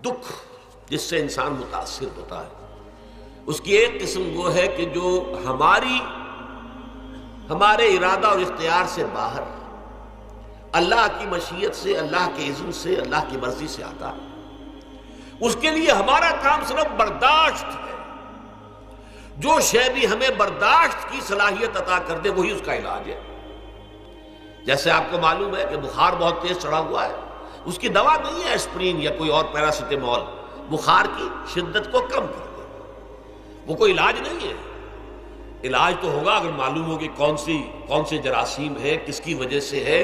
دکھ جس سے انسان متاثر ہوتا ہے اس کی ایک قسم وہ ہے کہ جو ہمارے ارادہ اور اختیار سے باہر اللہ کی مشیت سے، اللہ کے اذن سے، اللہ کی مرضی سے آتا ہے۔ اس کے لیے ہمارا کام صرف برداشت ہے۔ جو شے بھی ہمیں برداشت کی صلاحیت عطا کر دے وہی اس کا علاج ہے۔ جیسے آپ کو معلوم ہے کہ بخار بہت تیز چڑھا ہوا ہے، اس کی دوا نہیں ہے اسپرین یا کوئی اور پیراسیٹامول، بخار کی شدت کو کم کر دے، وہ کوئی علاج نہیں ہے۔ علاج تو ہوگا اگر معلوم ہو کہ کون سے جراثیم ہے، کس کی وجہ سے ہے،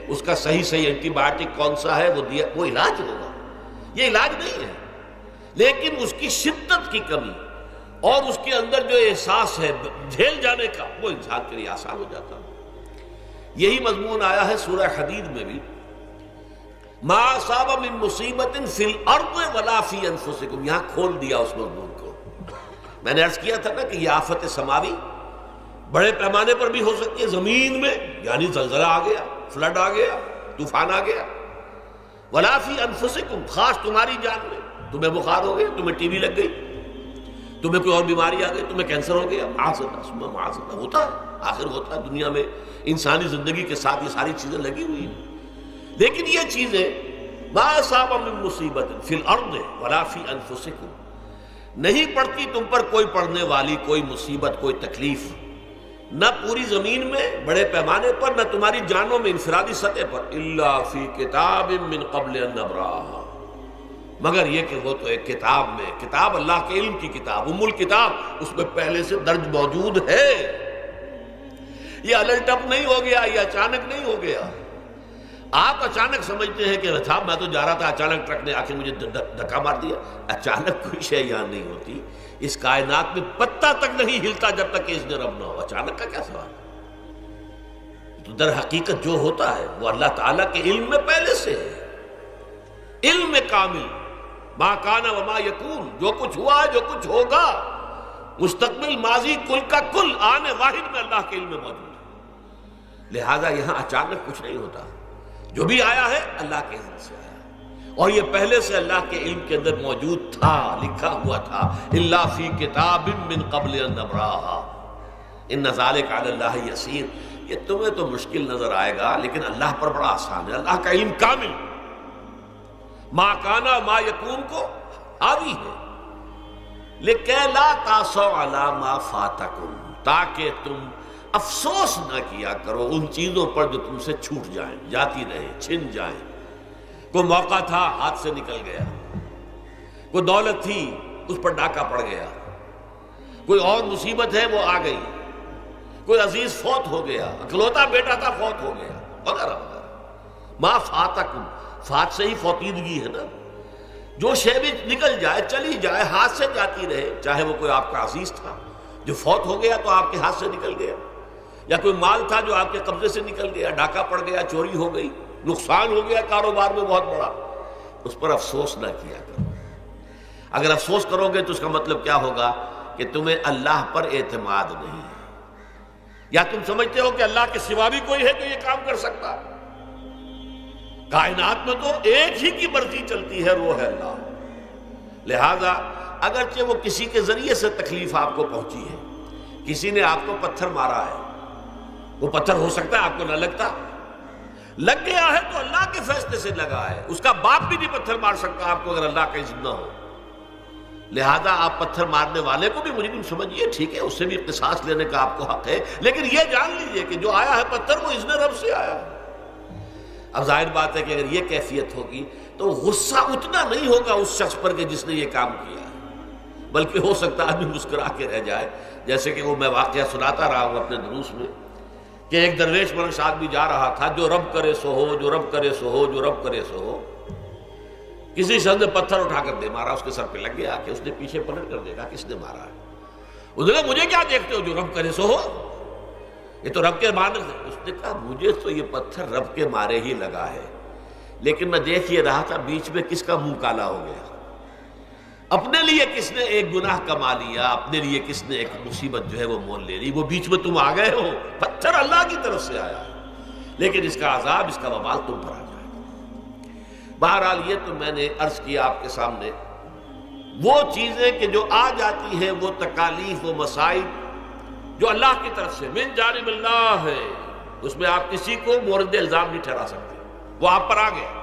اس کا صحیح اینٹی بائیوٹک کون سا ہے، وہ علاج ہوگا۔ یہ علاج نہیں ہے، لیکن اس کی شدت کی کمی اور اس کے اندر جو احساس ہے جھیل جانے کا، وہ انسان کے لیے آسان ہو جاتا ہے۔ یہی مضمون آیا ہے سورہ حدید میں بھی، ما اصاب من مصیبت فی الارض ولا فی انفسکم، یہاں کھول دیا اس مضمون کو۔ میں نے عرض کیا تھا نا کہ یہ آفت سماوی بڑے پیمانے پر بھی ہو سکتی ہے، زمین میں یعنی زلزلہ آ گیا، فلڈ آ گیا، طوفان آ گیا، ولا فی انفسکم، خاص تمہاری جان میں، تمہیں بخار ہو گیا، تمہیں ٹی بی لگ گئی، تمہیں کوئی اور بیماری آ گئی، تمہیں کینسر ہو گیا، معاذ اللہ ہوتا ہے، آخر ہوتا ہے دنیا میں، انسانی زندگی کے ساتھ یہ ساری چیزیں لگی ہوئی ہیں۔ لیکن یہ چیزیں ما اصاب من مصیبت فی الارض ولا فی انفسکم، نہیں پڑتی تم پر کوئی پڑنے والی کوئی مصیبت، کوئی تکلیف، نہ پوری زمین میں بڑے پیمانے پر، نہ تمہاری جانوں میں انفرادی سطح پر، الا فی کتاب من قبل ان نبراہا، مگر یہ کہ وہ تو ایک کتاب میں، کتاب اللہ کے علم کی کتاب، ام الکتاب، اس میں پہلے سے درج موجود ہے۔ یہ الٹ اپ نہیں ہو گیا، یہ اچانک نہیں ہو گیا۔ آپ اچانک سمجھتے ہیں کہ صاحب میں تو جا رہا تھا، اچانک ٹرک نے آ کے مجھے دھکا مار دیا۔ اچانک کوئی شے یہاں نہیں ہوتی، اس کائنات میں پتہ تک نہیں ہلتا جب تک کہ اس نے رب نہ ہو۔ اچانک کا کیا سوال؟ تو در حقیقت جو ہوتا ہے وہ اللہ تعالیٰ کے علم میں پہلے سے ہے، علم میں کامل، ما کان و ما یکون، جو کچھ ہوا ہے، جو کچھ ہوگا، مستقبل، ماضی، کل کا کل، آنے واحد میں اللہ کے علم میں موجود ہے۔ لہذا یہاں اچانک کچھ نہیں ہوتا، جو بھی آیا ہے اللہ کے علم سے آیا، اور یہ پہلے سے اللہ کے علم کے اندر موجود تھا، لکھا ہوا تھا، الا فی کتاب من قبل ان نبراہا ان ذلک علی اللہ یسیر۔ یہ تمہیں تو مشکل نظر آئے گا لیکن اللہ پر بڑا آسان ہے، اللہ کا علم کامل، ما کانا ما یکون کو حاوی ہے، لکہ لا تاسوا علی ما فاتکم، تاکہ تم افسوس نہ کیا کرو ان چیزوں پر جو تم سے چھوٹ جائیں، جاتی رہیں، چھن جائیں۔ کوئی موقع تھا ہاتھ سے نکل گیا، کوئی دولت تھی اس پر ڈاکہ پڑ گیا، کوئی اور مصیبت ہے وہ آ گئی، کوئی عزیز فوت ہو گیا، اکلوتا بیٹا تھا فوت ہو گیا، وغیرہ وغیرہ۔ ما فاتکم، فات سے ہی فوتیدگی ہے نا، جو شے بھی نکل جائے، چلی جائے، ہاتھ سے جاتی رہے، چاہے وہ کوئی آپ کا عزیز تھا جو فوت ہو گیا تو آپ کے ہاتھ سے نکل گیا، یا کوئی مال تھا جو آپ کے قبضے سے نکل گیا، ڈاکہ پڑ گیا، چوری ہو گئی، نقصان ہو گیا کاروبار میں بہت بڑا، اس پر افسوس نہ کیا کرو۔ اگر افسوس کرو گے تو اس کا مطلب کیا ہوگا کہ تمہیں اللہ پر اعتماد نہیں ہے، یا تم سمجھتے ہو کہ اللہ کے سوا بھی کوئی ہے کہ یہ کام کر سکتا ہے۔ کائنات میں تو ایک ہی کی مرضی چلتی ہے، وہ ہے اللہ۔ لہذا اگرچہ وہ کسی کے ذریعے سے تکلیف آپ کو پہنچی ہے، کسی نے آپ کو پتھر مارا ہے، وہ پتھر ہو سکتا ہے آپ کو نہ لگتا، لگ گیا ہے تو اللہ کے فیصلے سے لگا ہے، اس کا باپ بھی نہیں پتھر مار سکتا آپ کو اگر اللہ کا اذن نہ ہو۔ لہذا آپ پتھر مارنے والے کو بھی مجرم سمجھیے، ٹھیک ہے، اس سے بھی قصاص لینے کا آپ کو حق ہے، لیکن یہ جان لیجئے کہ جو آیا ہے پتھر وہ اذن رب سے آیا ہے۔ اب ظاہر بات ہے کہ اگر یہ کیفیت ہوگی تو غصہ اتنا نہیں ہوگا اس شخص پر کہ جس نے یہ کام کیا ہے، بلکہ ہو سکتا ہے آدمی مسکرا کے رہ جائے، جیسے کہ وہ میں واقعہ سناتا رہا ہوں اپنے دروس میں کہ ایک درویش منش آدمی جا رہا تھا، جو رب کرے سو ہو، جو رب کرے سو ہو، جو رب کرے سو ہو۔ کسی شخص نے پتھر اٹھا کر دے مارا، اس کے سر پہ لگ گیا کہ اس نے پیچھے پلٹ کر دیکھا کس نے مارا ہے۔ اس نے کہا مجھے کیا دیکھتے ہو، جو رب کرے سو ہو، یہ تو رب کے مارنے سے۔ اس نے کہا مجھے تو یہ پتھر رب کے مارے ہی لگا ہے، لیکن میں دیکھ یہ رہا تھا بیچ میں کس کا منہ کالا ہو گیا، اپنے لیے کس نے ایک گناہ کما لیا، اپنے لیے کس نے ایک مصیبت جو ہے وہ مول لے لی، وہ بیچ میں تم آ گئے ہو، پتھر اللہ کی طرف سے آیا، لیکن اس کا عذاب، اس کا وبال تم پر آ جائے گا۔ بہرحال یہ تو میں نے عرض کیا آپ کے سامنے، وہ چیزیں کہ جو آ جاتی ہیں، وہ تکالیف و مصائب جو اللہ کی طرف سے من جانب اللہ ہے، اس میں آپ کسی کو مورد الزام نہیں ٹھہرا سکتے، وہ آپ پر آ گیا۔